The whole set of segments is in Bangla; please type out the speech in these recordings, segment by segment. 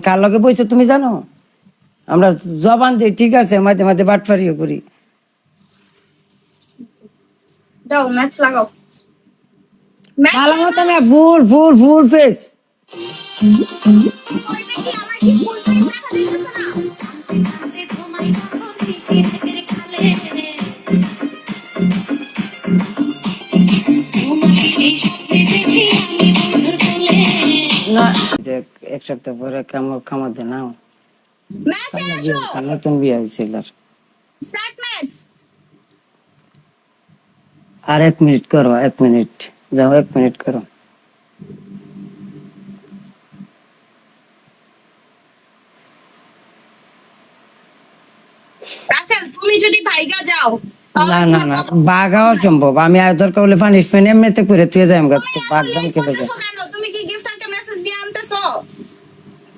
কার লগে বইছো তুমি জানো? আমরা জবান দিই ঠিক আছে, মাঝে মাঝে বাটফারিও করি। যাও ম্যাচ লাগাও। ভালো মতো না, ফুল ফুল ফুল ফেস। না এক সপ্তাহ পরে খামার দে নাও। ম্যাচে আসো। নতুন বিয়ে হয়েছিল। Start match. আর 1 মিনিট করো, 1 মিনিট যাও, 1 মিনিট করো। রাসেল তুমি যদি ভাইগা যাও না না না, বাঘাও সম্ভব। আমি আর দরকার হলে পানিশমেন্ট এমনিতে করে তুই যাই আমি বাঘদাম কেটে যায়। তুমি কি গিফট একটা মেসেজ দিয়ে আনতেছো?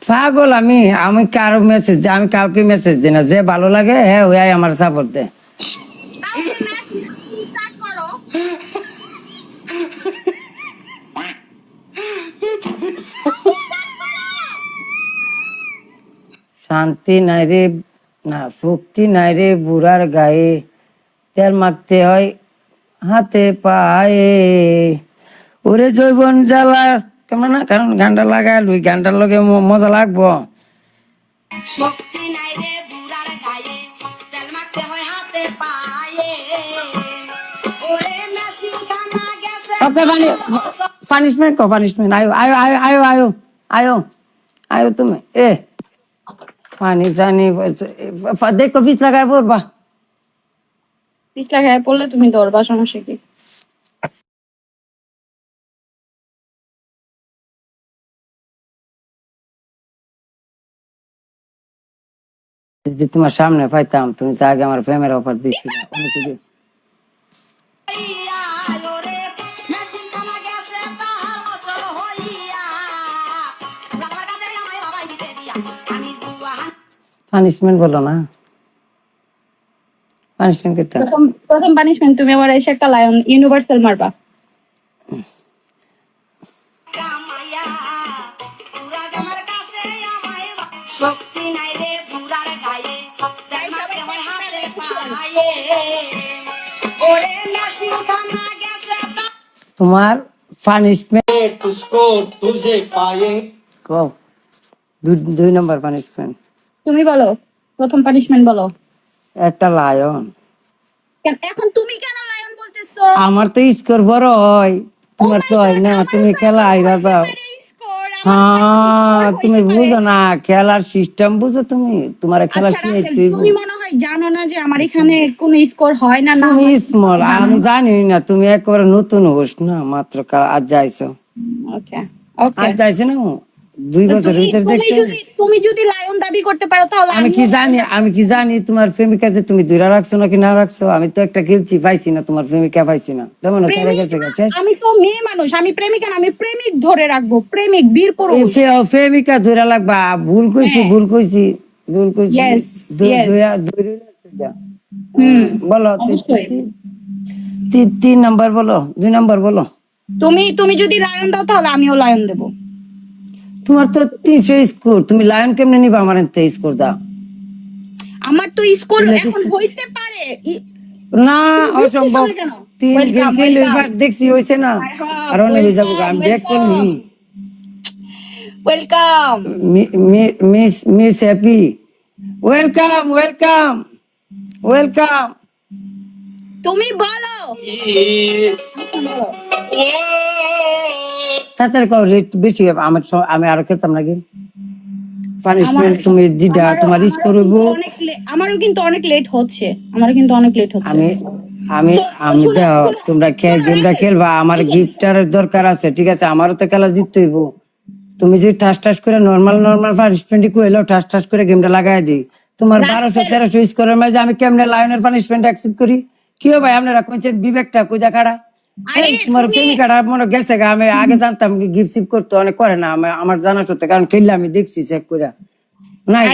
পাগল আমি, আমি কারো মেসেজ দিই, আমি কাউকে মেসেজ দিই না। যে ভালো লাগে হ্যাঁ ওই আমার সাপোর্ট দেয়। তাহলে ম্যাচ স্টার্ট করো। শান্তি নাই রে, না শক্তি নাই রে বুড়ার গায়ে, তেল মাখতে হয় হাতে পায়ে। ওরে জৈবন জ্বালা কেমন না, কারণ গানটা লাগাই লুই, গানটার লগে মজা লাগবো। শক্তি নাই রে বুড়ার গায়ে, তেল মাখতে হয় হাতে পায়ে। ওরে মেশিন খানা গেছে। ওকে পানিশমেন্ট কো, পানিশমেন্ট আয়ো আয়ো আয়ো আয়ো আয়ো আয়ো আয়ো তুমি এ পানি জানি দেখো ফিস লাগাই পড়বা। পিছলা গায়ে পড়লে তুমি ধরবা, সমস্যা কি? যদি তোমার সামনে পাইতাম, তুমি তো আগে আমার প্রেমের অফার দিচ্ছিলে অনেক কিছু। পানিশমেন্ট বলো না, পানিশমেন্ট করতে প্রথম পানিশমেন্ট তুমি আমার এসে একটা লায়ন ইউনিভার্সাল মারবা। শক্তি নাই রে বুড়ার গায়ে, ওরে মেশিন খানা গেছে। তোমার পানিশমেন্ট तुझको तुझे पाए। কও, 2 নম্বর পানিশমেন্ট। তুমি বলো, প্রথম পানিশমেন্ট বলো। একটা লায়ন। এখন তুমি কেন লায়ন বলতেছো? আমার তো স্কোর বড় হয়, তোমার তো হয় না। তুমি খেলা আইরা দাও। হ্যাঁ তুমি বুঝো না খেলার সিস্টেম, বুঝো তুমি? তোমার খেলা আচ্ছা রাসেল, শিখাইছি। তুমি মনে হয় জানো না যে আমার এখানে কোনো স্কোর হয় না। না তুমি স্মল, আমি জানি না। তুমি একবারে নতুন হোস্ট না, মাত্র আজ যাইছো। ওকে ওকে, আজ যাইছে না, 2 বছর ভিতরে দেখছে। তুমি যদি লায়ন দাবি করতে পারো তাহলে আমি কি জানি তোমার প্রেমিকা যে তুমি দূরে রাখছো নাকি না রাখছো? আমি তো একটা খেলছি, পাইছি না তোমার প্রেমিকা, পাইছি না। তেমন গেছে। আমি তো মেয়ে মানুষ, আমি প্রেমিকা না, আমি প্রেমিক ধরে রাখবো। প্রেমিক বীর পুরুষ। প্রেমিকা ধরে লাগবা। ভুল কইছি হ্যাঁ। ভুল কইছি ভুল কইছি। Yes, yes. বলো অবশ্যই। 3 নম্বর বলো, 2 নম্বর বলো। তুমি যদি লায়ন দাও তাহলে আমিও লায়ন দেবো। তোমার তো 300 স্কোর, তুমি লায়ন কেমনে নিবা? আমার স্কোর দাও। আমার তো স্কোর এখন হইতে পারে না, অসম্ভব। 3 গেম খেলে দেখছি হইছে না। আর অনেক যাবো, আমি ব্যাক করনি। Welcome miss happy, welcome welcome welcome. তুমি বলো। তাদের রেট বেশি হবে। আমি আরো খেতাম নাকি পানিশমেন্ট? তুমি যেটা তোমার স্কোর হইব। আমারও কিন্তু অনেক লেট হচ্ছে, আমি আমি আমি তোমরা গেমটা খেলবা, আমার গিফটার দরকার আছে, ঠিক আছে? আমারও তো খেলা জিততে হইব। তুমি যদি ঠাস করে নর্মাল পানিশমেন্ট কইলো, ঠাস করে গেমটা লাগাই দিই, তোমার 1200-1300 স্কোরের মাঝে আমি কেমনে লায়নের পানিশমেন্ট অ্যাকসেপ্ট করি? কি ভাই আপনারা কইছেন বিবেকটা কইজা কাড়া? তোমার প্রেমিকাটা মনে গেছে গা। আমি আগে জানতাম গিফট সিপ করতে অনেক করে না, আমার জানা সত্ত্বে, কারণ খেললে আমি দেখছি চেক করে নাই।